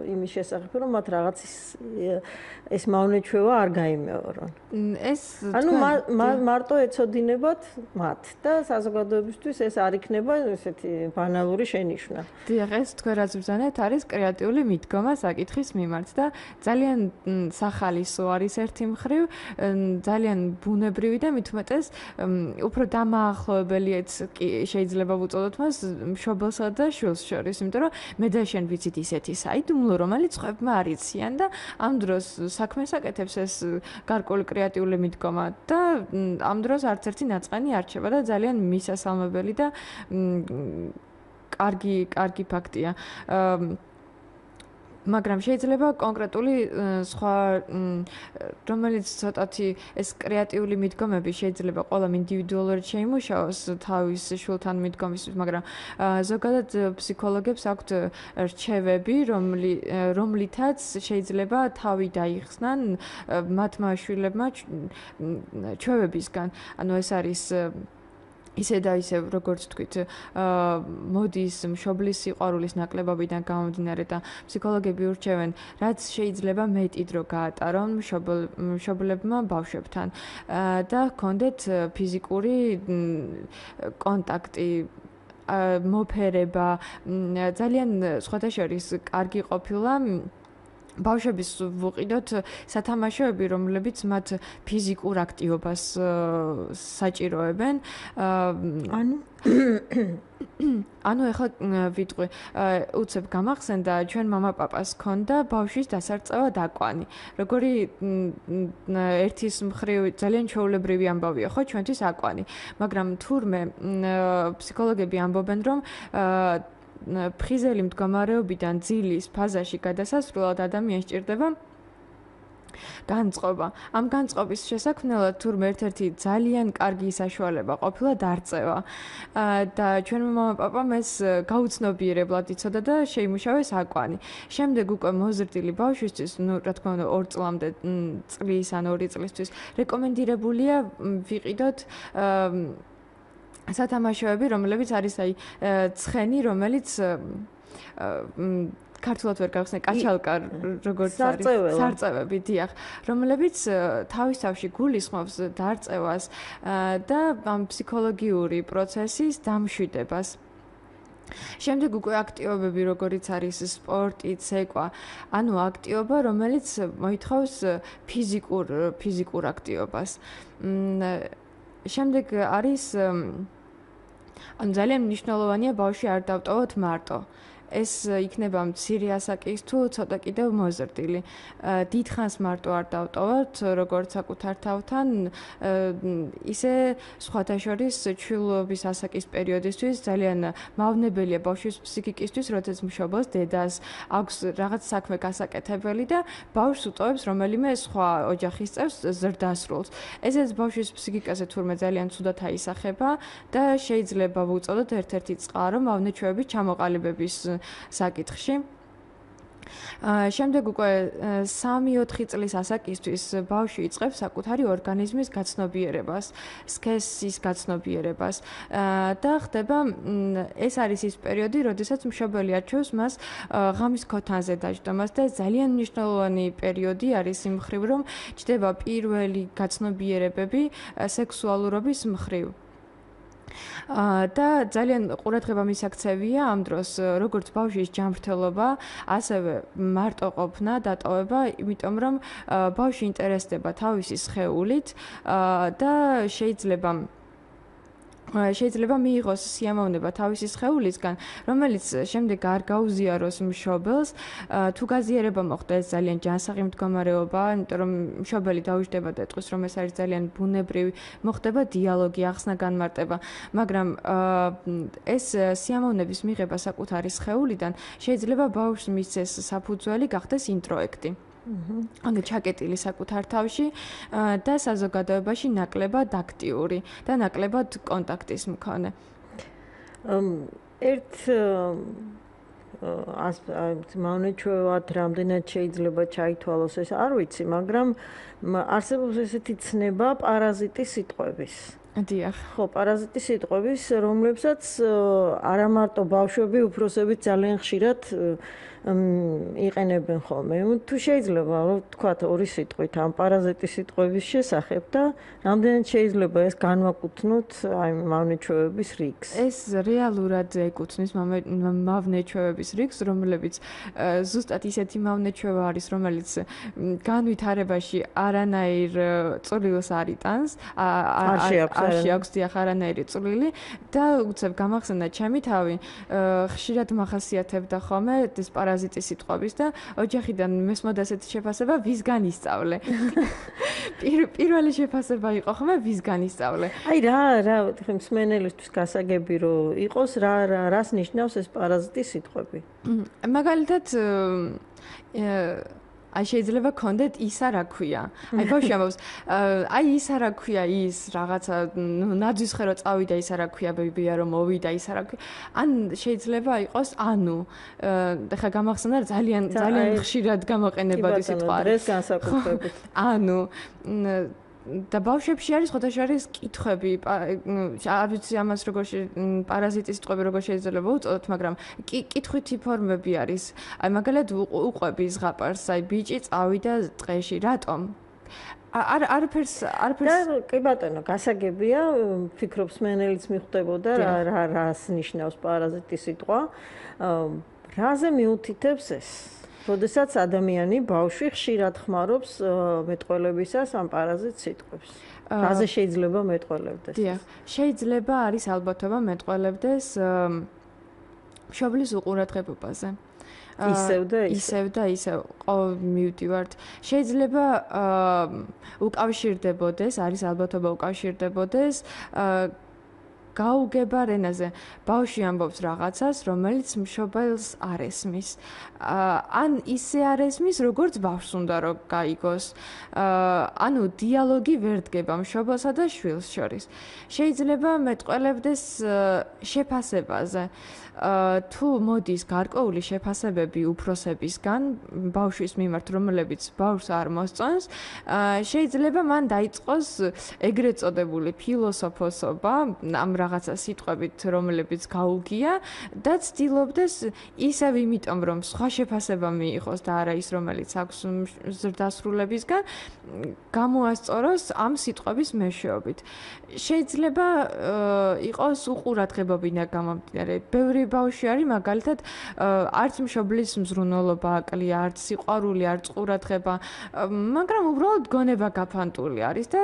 იმის შესახებ, რომ მათ რაღაც ეს მავნე-ჩვევა არ გაიმეორონ. ანუ მარტო ეცოდინებათ მათ და საზოგადოებისთვის ეს არ იქნება ესეთი ბანალური შენიშვნა. დიახ, ეს თქვენ რაც ბრძანეთ არის კრეატიული მიდგომა საკითხის მიმართ და ძალიან სახალისო არის ერთი მხრივ, ძალიან ბუნებრივი და მით უმეტეს უფრო დამაახლოებელიაც შეიძლება ვუწოდოთ მას მშობელსა და შვილს შორის, იმიტომ რომ მე და შენ ვიცით ისეთი საიდუმლო, რომელიც ხვებმა არ იციან და ამ დროს საქმეს აკეთებს ეს გარკვეული კრეატიული მიდგომა და ამ დროს არც ერთი ნაწყანი არ რჩება და ძალიან მისასალმებელი და კარგი ფაქტია. მაგრამ შეიძლება კონკრეტული სხვა რომელიც ცოტათი ეს კრეატიული მიდგომები შეიძლება ყველამ ინდივიდუალურად შეიმუშაოს თავის შვილთან მიდგომისთვის, მაგრამ ზოგადად ფსიქოლოგებს აქვთ რჩევები, რომლითაც შეიძლება თავი დაიხსნან მათმა შვილებმა ჩვევებისგან. ანუ ეს არის ისე და ისე როგორც თქვით, მოდის მშობლის სიყვარულის ნაკლებობიდან გამომდინარე და ფსიქოლოგები ურჩევენ, რაც შეიძლება მეტი დრო გაატარონ მშობლებმა ბავშვებთან და ჰქონდეთ ფიზიკური კონტაქტი, მოფერება, ძალიან სხვათა შორის კარგი ყოფილა ბავშვების ვუყიდოთ სათამაშოები, რომლებიც მათ ფიზიკურ აქტივობას საჭიროებენ. ანუ ეხლა ვიტყვი, უცებ გამახსენდა ჩვენ მამა-პაპას ჰქონდა ბავშვის დასარწევა დაკვანი. როგორი ერთის მხრივ ძალიან ჩვეულებრივი ამბავია, ხო, ჩვენთვის აკვანი. მაგრამ თურმე ფსიქოლოგები ამბობენ, რომ ფხიზელი მდგომარეობიდან ძილის ფაზაში გადასასვლელად ადამიანს სჭირდება განწყობა. ამ განწყობის შესაქმნელად თურმე ერთ-ერთი ძალიან კარგი საშუალება ყოფილა დარწევა. და ჩვენმა მამა-პაპამ ეს გაუცნობიერებლად იცოდა და შეიმუშავეს აკვანი. შემდეგ უკვე მოზრდილი ბავშვისთვის, რა თქმა უნდა 2 წლამდე წლის ან 2 წლისთვის რეკომენდირებულია ვიყიდოთ სათამაშოები, რომლებიც არის აი ცხენი, რომელიც ქართულად ვერ გავხსნე, კაჩალკა როგორც არის, სარწევები, დიახ, რომლებიც თავის თავში გულისხმობს დარწევას და ამ ფსიქოლოგიური პროცესის დამშვიდებას. შემდეგ უკვე აქტივობები, როგორიც არის სპორტი, ცეკვა, ანუ აქტივობა, რომელიც მოითხოვს ფიზიკურ აქტივობას. შემდეგ არის ანუ ძალიან მნიშვნელოვანია ბავშვი არ დავტოვოთ მარტო. ეს იქნება მცირე ასაკის თუ ცოტა კიდევ მოზრდილი. დიდხანს მარტო არ დავტოვოთ, როგორც საკუთარ თავთან, ისე სხვათა შორის ჩვილობის ასაკის პერიოდისთვის ძალიან მავნებელია ბავშვის ფსიქიკისთვის, როდესაც მშობელს, დედას აქვს რაღაც საქმე გასაკეთებელი და ბავშვს უტოვებს რომელიმე სხვა ოჯახის წევრს ზრდასრულს. ესეც ბავშვის ფსიქიკაზე თურმე ძალიან ცუდად აისახება და შეიძლება ვუწოდოთ ერთ-ერთი წყარო მავნეჩვეების ჩამოყალიბების საკითხში. შემდეგ უკვე 3-4 წლის ასაკისთვის ბავშვი იწყებს საკუთარი ორგანიზმის გაცნობიერებას, სქესის გაცნობიერებას და ხდება ეს არის ის პერიოდი, როდესაც მშობელი არჩევს მას ღამის ქოთანზე დაჯდომას და ძალიან მნიშვნელოვანი პერიოდი არის იმ მხრივ, რომ ჩდება პირველი გაცნობიერებები სექსუალურობის მხრივ. და ძალიან ყურადღება მისაქცევია ამ დროს როგორც ბავშვის ჯანმრთელობა, ასევე მარტოყოფნა, დატოვება, იმიტომ რომ ბავშვი ინტერესდება თავისი სხეულით და შეიძლება მიიღოს სიამოვნება თავისი სხეულისგან, რომელიც შემდეგ არ გაუზიაროს მშობელს, თუ გაზიარება მოხდა ეს ძალიან ჯანსაღი მდგომარეობა, იმიტომ რომ მშობელი დაუჯდება და ეტყვის რომ ეს არის ძალიან ბუნებრივი, მოხდება დიალოგი, ახსნა განმარტება, მაგრამ ეს სიამოვნების მიღება საკუთარი სხეულიდან შეიძლება ბავშვს მისცეს საფუძველი გახდეს ინტროექტი. ანუ ჩაკეტილი საკუთარ თავში და საზოგადოებაში ნაკლებად აქტიური და ნაკლებად კონტაქტის მქონე. ერთ მავნეჩვევად რამდენად შეიძლება ჩაითვალოს ეს არ ვიცი, მაგრამ არსებობს ესეთი ცნება პარაზიტის სიტყვების. დიახ. ხო, პარაზიტის სიტყვების, რომლებსაც არა მარტო ბავშვები, უფროსები ძალიან ხშირად იყენებენ ხოლმე. თუ შეიძლება ვთქვათ ორი სიტყვით ამ პარაზიტის სიტყვების შესახებ და რამდენად შეიძლება ეს განვაკუთვნოთ აი მავნეჩვევების რიგს. ეს რეალურად ეკუთვნის მავნეჩვევების რიგს, რომლებიც ზუსტად ისეთი მავნეჩვევა არის, რომელიც განვითარებაში არანაირ წვლილს არ იტანს, არ შეაქვს დიახ არანაირი წვლილი და უცებ გამახსენდა ჩემი თავი, ხშირად მახასიათებდა ხოლმე ეს პარაზიტის სიტყვების და ოჯახიდან მესმოდა ესეთი შეფასება, ვისგან ისწავლე. პირველი შეფასება იყო ხოლმე ვისგან ისწავლე. აი რა მსმენელისთვის გასაგები რომ იყოს, რას ნიშნავს ეს პარაზიტის სიტყვები? მაგალითად აი შეიძლება გქონდეთ ისა რა ქვია. აი ბავშვი ამბობს, აი ისა რა ქვია ის რაღაცა ნაძვის ხერო წავიდა ისა რა ქვია ბებია რომ მოვიდა ისა რა ქვია. ან შეიძლება იყოს ანუ ხა გამახსენდა ძალიან ხშირად გამოყენებადი სიტყვა არის. ეს განსაკუთრებით. ანუ და ბავშვებში არის ხოთაშორის კითხვები, არ ვიცი ამას როგორ პარაზიტის სიტყვები როგორ შეიძლება უწოდოთ, მაგრამ კითხვითი ფორმები არის. აი მაგალითად უყვები ზღაპარს, აი ბიჭი წავიდა ტყეში, რატომ? არაფერს კი ბატონო, გასაგებია, ფიქრობს მენელიც მიხვდებოდა რას ნიშნავს პარაზიტის სიტყვა. რაზე მიუთითებს ეს? როდესაც ადამიანი ბავშვი ხშირად ხმარობს მეტყველებისას ამ პარაზიტ სიტყვებს. რაზე შეიძლება მეტყველებდეს? დიახ, შეიძლება არის ალბათობა მეტყველებდეს მშობლის უყურადღებობაზე. ისევ და ისევ მივდივართ. შეიძლება უკავშირდებოდეს, არის ალბათობა უკავშირდებოდეს გაუგებარ ენაზე. ბავშვი ამბობს რაღაცას, რომელიც მშობელს არ ესმის. ან ისე არ ესმის, როგორც ბავშვს უნდა რომ გაიგოს. ანუ დიალოგი ვერ დგება მშობელსა და შვილს შორის. შეიძლება მეტყველებდეს შეფასებაზე. თუ მოდის გარკვეული შეფასებები უფროსებისგან ბავშვის მიმართ, რომლებიც ბავშვს არ მოსწონს, შეიძლება მან დაიწყოს ეგრეთ წოდებული ფილოსოფოსობა ამ რაღაცა სიტყვებით, რომლებიც გაუგია და ცდილობდეს ისევ იმიტომ, რომ სხვა შეფასება მიიღოს და არა ის, რომელიც აქვს ზრდასრულებისგან, გამოასწოროს ამ სიტყვების მეშვეობით. შეიძლება იყოს უყურადღებობიდან გამომდინარე. ბევრი ბავშვი არის მაგალითად არც მშობლის მზრუნველობა აკლია, არც სიყვარული, არც ყურადღება, მაგრამ უბრალოდ გონება გაფანტული არის და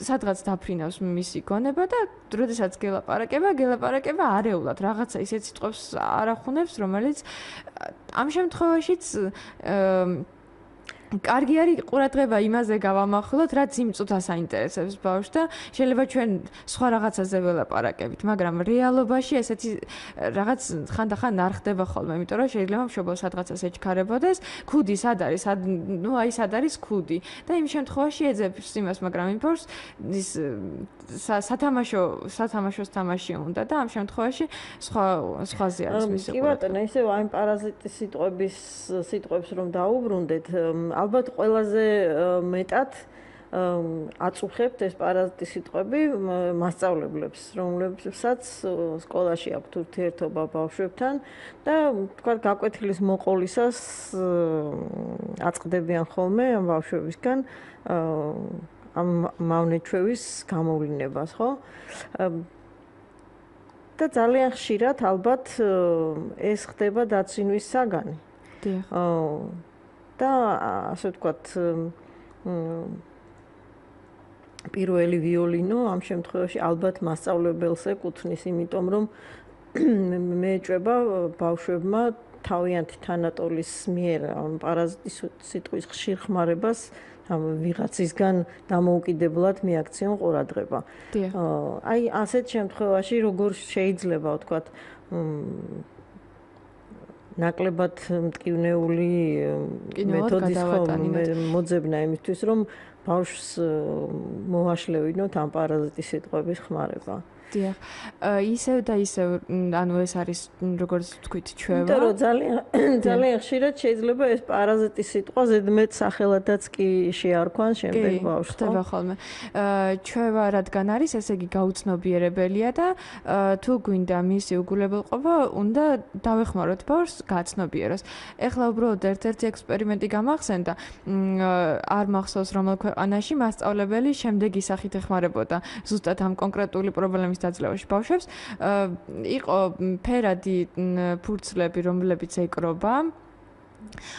სადღაც დაფრინავს მისი გონება და როდესაც გელაპარაკება არეულად რაღაცა ისეთ სიტყვებს არ ახუნებს, რომელიც ამ შემთხვევაშიც კარგი არის ყურადღება იმაზე გავამახვილოთ, რაც იმ წუთას აინტერესებს ბავშვს და შეიძლება ჩვენ სხვა რაღაცაზე ველაპარაკებით, მაგრამ რეალობაში ესეთი რაღაც ხანდახან არ ხდება ხოლმე, იმიტომ რომ შეიძლება მშობელს სადღაცას ეჩქარებოდეს, ქუდი სად არის, აი სად არის ქუდი და იმ შემთხვევაში ეძებს იმას, მაგრამ იმ ბავშვს ის სათამაშოს თამაში უნდა და ამ შემთხვევაში სხვაზე არის მისი კი ბატონო, ისევ აი პარაზიტის სიტყვებს რომ დაუბრუნდეთ, ალბათ ყველაზე მეტად აწუხებთ ეს პარაზიტის სიტყვები მასწავლებლებს, რომლებსაც სკოლაში აქვთ ურთიერთობა ბავშვებთან და თქვა გაკვეთილის მოყოლისას აწყდებიან ხოლმე ამ ბავშვებისგან ამ მავნეჩვევის გამოვლინებას, ხო? და ძალიან ხშირად ალბათ ეს ხდება დაცინვის საგანი. დიახ. და ასე ვთქვათ პირველი ვიოლინო ამ შემთხვევაში ალბათ მასწავლებელს ეკუთვნის, იმიტომ რომ მეეჭვება ბავშვებმა თავიანთი თანატოლის მიერ ამ პარაზიტის სიტყვის ხშირ ხმარებას ამ ვიღაცისგან დამოუკიდებლად მიაქციონ ყურადღება. აი ასეთ შემთხვევაში როგორ შეიძლება ვთქვათ ნაკლებად მტკივნეული მეთოდის მოძებნა იმისთვის, რომ ბავშვს მოვაშლევინოთ ამ პარაზიტის სიტყვების ხმარება. დიახ. ისევ და ისევ, ანუ ეს არის როგორც ვთქვით, ჩვევა. იმიტომ რომ ძალიან ხშირად შეიძლება ეს პარაზიტის სიტყვა ზედმეტ სახელადაც კი შეარქვან შემდეგ ბავშვს. ხდება ხოლმე. ჩვევა რადგან არის, ესე იგი გაუცნობიერებელია და თუ გვინდა მისი უგულებელყოფა, უნდა დავეხმაროთ ბავშვს გაცნობიეროს. ეხლა უბრალოდ ერთ-ერთი ექსპერიმენტი გამახსენდა, არ მახსოვს რომელ ქვეყანაში მასწავლებელი შემდეგი სახით ეხმარებოდა ზუსტად ამ კონკრეტული პრობლემის დაძლევაში ბავშვებს. იყო ფერადი ფურცლები, რომლებიც ეკრობა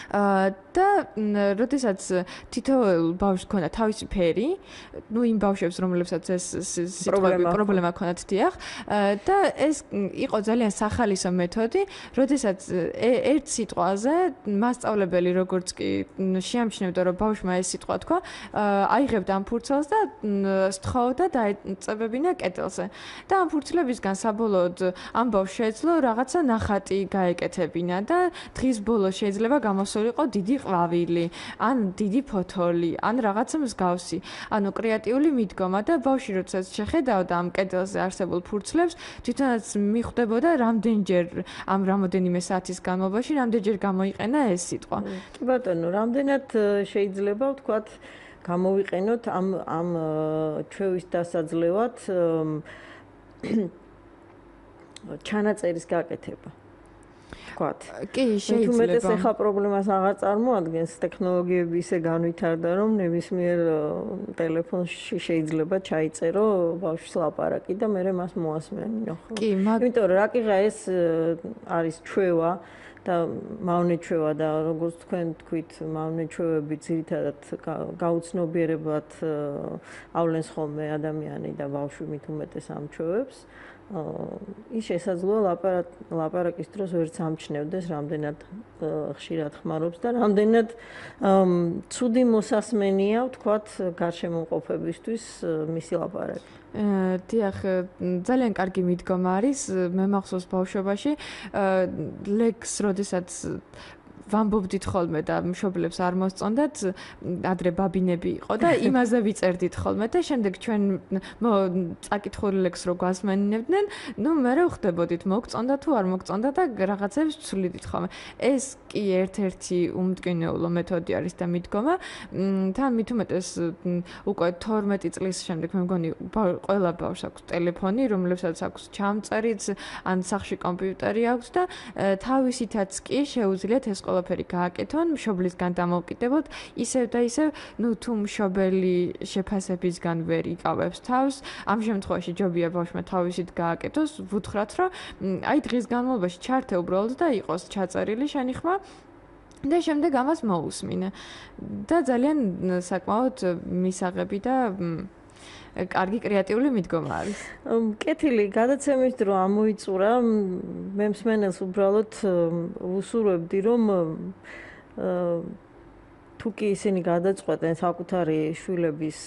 და როდესაც თითოეულ ბავშვს ჰქონდა თავისი ფერი, ნუ იმ ბავშვებს, რომლებსაც ეს პრობლემა ჰქონდათ, დიახ, და ეს იყო ძალიან სახალისო მეთოდი, როდესაც ერთ სიტყვაზე მასწავლებელი როგორც კი შეამჩნევდა, რომ ბავშვმა ეს სიტყვა თქვა, აიღებდა ამ ფურცელს და სთხოვდა დაეწებებინა კედელზე. და ამ ფურცლებისგან საბოლოოდ ამ ბავშვს შეეძლო რაღაცა ნახატი გაეკეთებინა და დღის ბოლოს შეიძლება გამოსულიყო დიდი ყვავილი, ან დიდი ფოთოლი, ან რაღაცა მსგავსი. ანუ კრეატიული მიდგომა და ბავშვი როდესაც შეხედავდა ამ კედელზე არსებულ ფურცლებს, თვითონაც მიხვდებოდა რამდენჯერ ამ რამოდენიმე საათის განმავლობაში რამდენჯერ გამოიყენა ეს სიტყვა. კი ბატონო, რამდენად შეიძლება ვთქვათ გამოვიყენოთ ამ ჩვევის დასაძლევად ჩანაწერის გაკეთება. ვთქვათ. კი, შეიძლება. თუმეტეს ახლა პრობლემას აღარ წარმოადგენს, ტექნოლოგიები ისე განვითარდა, რომ ნებისმიერ ტელეფონში შეიძლება ჩაიწერო ბავშვის ლაპარაკი და მე მას მოასმენინო. კი, იმიტომ რომ რაკიღა ეს არის ჩვევა და მავნეჩვევა და როგორც თქვენ თქვით, მავნეჩვევები ძირითადად გაუცნობიერებლად ავლენს ხოლმე ადამიანი და ბავშვი მით უმეტეს ამ ჩვევებს. ის შესაძლოა ლაპარაკის დროს ვერც ამჩნევდეს, რამდენად ხშირად ხმარობს და რამდენად ცუდი მოსასმენია, ვთქვათ, გარშემოყოფებისთვის მისი ლაპარაკი. დიახ, ძალიან კარგი მიდგომა არის. მე მახსოვს ბავშვობაში ლექს, როდესაც ვამბობდით ხოლმე და მშობლებს არ მოსწონდათ, ადრე ბაბინები იყო და იმაზე ვიწერდით ხოლმე და შემდეგ ჩვენ წაკითხული ლექს რო გვასმენინებდნენ, მე ვხვდებოდით მოგწონდა თუ არ მოგწონდა და რაღაცებს ვცვლიდით ხოლმე. ეს კი ერთ-ერთი უმტკინეულო მეთოდი არის და მიდგომა. თან მით უმეტეს უკვე 12 წლის შემდეგ მე მგონი ყველა ბავშვს აქვს ტელეფონი, რომლებსაც აქვს ჩამწერიც, ან სახლში კომპიუტერი აქვს და თავისითაც კი შეუძლიათ ეს ყველაფერი გააკეთონ, მშობლისგან დამოუკიდებლად, ისევ და ისევ, თუ მშობელი შეფასებისგან ვერ იკავებს თავს, ამ შემთხვევაში ჯობია ბავშვმა თავისით გააკეთოს, ვუთხრათ, რომ აი დღის განმავლობაში ჩართე უბრალოდ და იყოს ჩაწერილი შენი ხმა და შემდეგ ამას მოусმინე. და ძალიან საკმაოდ მისაღები და კარგი კრეატიული მიდგომა არის. კეთილი, გადაცემის დრო ამოიწურა. მე მსმენელს უბრალოდ ვუსურვებდი, რომ თუ კი ისინი გადაწყვეტენ საკუთარი შვილების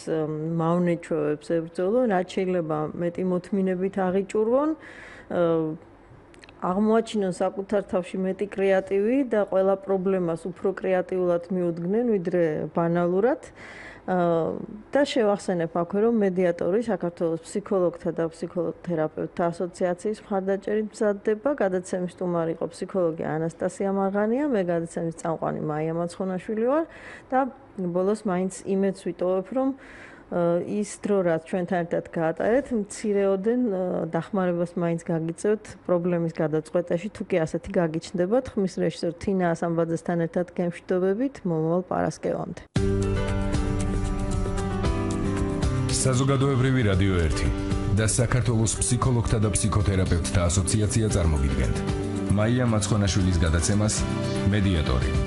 მავნეჩვევებს ებრძოლონ, რაც შეიძლება მეტი მოთმინებით აღიჭურვონ, აღმოაჩინონ საკუთარ თავში მეტი კრეატივი და ყველა პრობლემას უფრო კრეატიულად მიუდგნენ, ვიდრე ბანალურად. და შევახსენებ აქვე, რომ მედიატორი საქართველოს ფსიქოლოგთა და ფსიქოლოგ-თერაპევტთა ასოციაციის მხარდაჭერით მზადდება. გადაცემის სტუმარი იყო ფსიქოლოგი ანასტასია მაღანია, მე გადაცემის წამყვანი მაია მაცხონაშვილი ვარ და ბოლოს მაინც იმედს ვიტოვებ, რომ ის დრო, რაც ჩვენთან ერთად გაატარეთ, მცირეოდენ დახმარებას მაინც გაგიწევთ პრობლემის გადაწყვეტაში, თუ კი ასეთი გაგიჩნდებათ. ხმის რეჟისორ თინა ასამბაძესთან ერთად გემშვიდობებით მომავალ პარასკევამდე. საზოგადოებრივი რადიო 1 და საქართველოს ფსიქოლოგთა და ფსიქოთერაპევტთა ასოციაცია წარმოგიდგენთ. მაია მაცხონაშვილის გადაცემას მედიატორი.